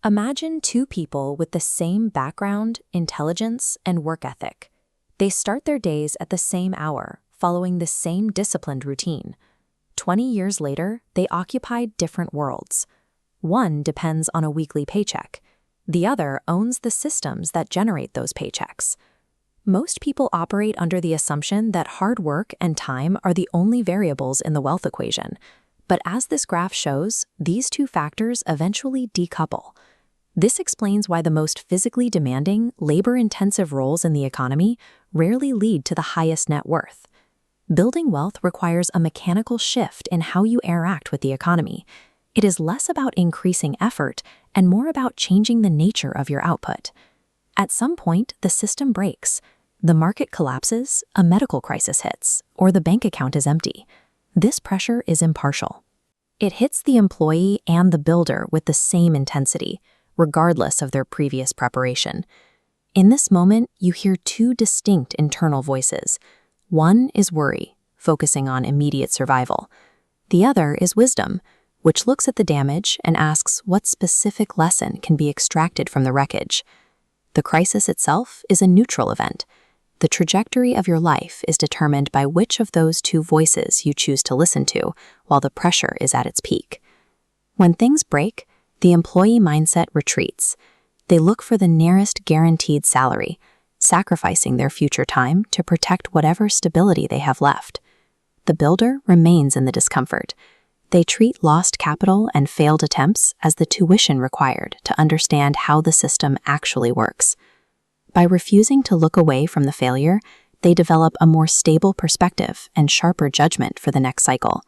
Imagine two people with the same background, intelligence, and work ethic. They start their days at the same hour, following the same disciplined routine. 20 years later, they occupy different worlds. One depends on a weekly paycheck. The other owns the systems that generate those paychecks. Most people operate under the assumption that hard work and time are the only variables in the wealth equation. But as this graph shows, these two factors eventually decouple. This explains why the most physically demanding, labor-intensive roles in the economy rarely lead to the highest net worth. Building wealth requires a mechanical shift in how you interact with the economy. It is less about increasing effort and more about changing the nature of your output. At some point, the system breaks. The market collapses, a medical crisis hits, or the bank account is empty. This pressure is impartial. It hits the employee and the builder with the same intensity, regardless of their previous preparation. In this moment, you hear two distinct internal voices. One is worry, focusing on immediate survival. The other is wisdom, which looks at the damage and asks what specific lesson can be extracted from the wreckage. The crisis itself is a neutral event. The trajectory of your life is determined by which of those two voices you choose to listen to while the pressure is at its peak. When things break, the employee mindset retreats. They look for the nearest guaranteed salary, sacrificing their future time to protect whatever stability they have left. The builder remains in the discomfort. They treat lost capital and failed attempts as the tuition required to understand how the system actually works. By refusing to look away from the failure, they develop a more stable perspective and sharper judgment for the next cycle.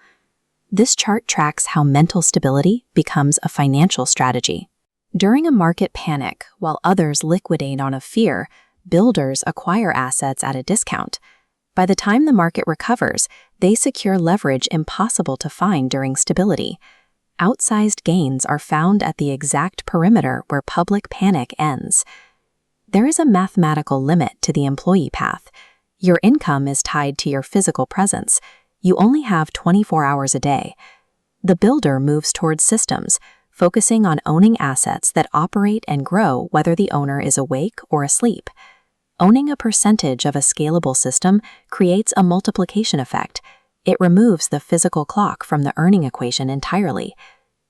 This chart tracks how mental stability becomes a financial strategy. During a market panic, while others liquidate on of fear, builders acquire assets at a discount. By the time the market recovers, they secure leverage impossible to find during stability. Outsized gains are found at the exact perimeter where public panic ends. There is a mathematical limit to the employee path. Your income is tied to your physical presence. You only have 24 hours a day. The builder moves towards systems, focusing on owning assets that operate and grow whether the owner is awake or asleep. Owning a percentage of a scalable system creates a multiplication effect. It removes the physical clock from the earning equation entirely.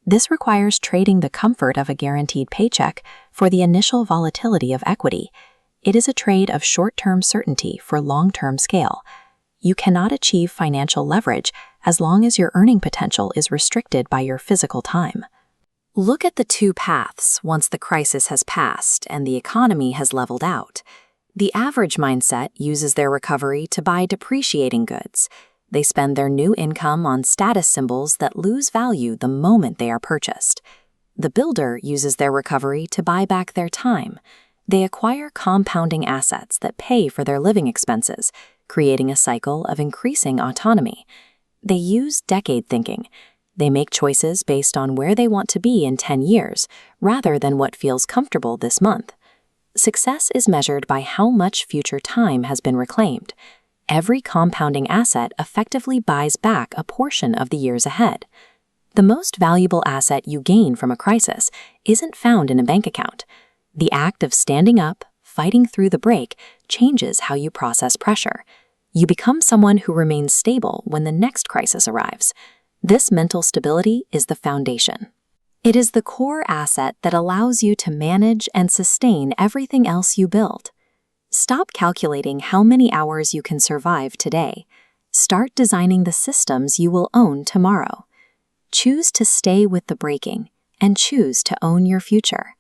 This requires trading the comfort of a guaranteed paycheck for the initial volatility of equity. It is a trade of short-term certainty for long-term scale. You cannot achieve financial leverage as long as your earning potential is restricted by your physical time. Look at the two paths once the crisis has passed and the economy has leveled out. The average mindset uses their recovery to buy depreciating goods. They spend their new income on status symbols that lose value the moment they are purchased. The builder uses their recovery to buy back their time. They acquire compounding assets that pay for their living expenses, creating a cycle of increasing autonomy. They use decade thinking. They make choices based on where they want to be in 10 years, rather than what feels comfortable this month. Success is measured by how much future time has been reclaimed. Every compounding asset effectively buys back a portion of the years ahead. The most valuable asset you gain from a crisis isn't found in a bank account. The act of standing up, fighting through the break, changes how you process pressure. You become someone who remains stable when the next crisis arrives. This mental stability is the foundation. It is the core asset that allows you to manage and sustain everything else you build. Stop calculating how many hours you can survive today. Start designing the systems you will own tomorrow. Choose to stay with the breaking and choose to own your future.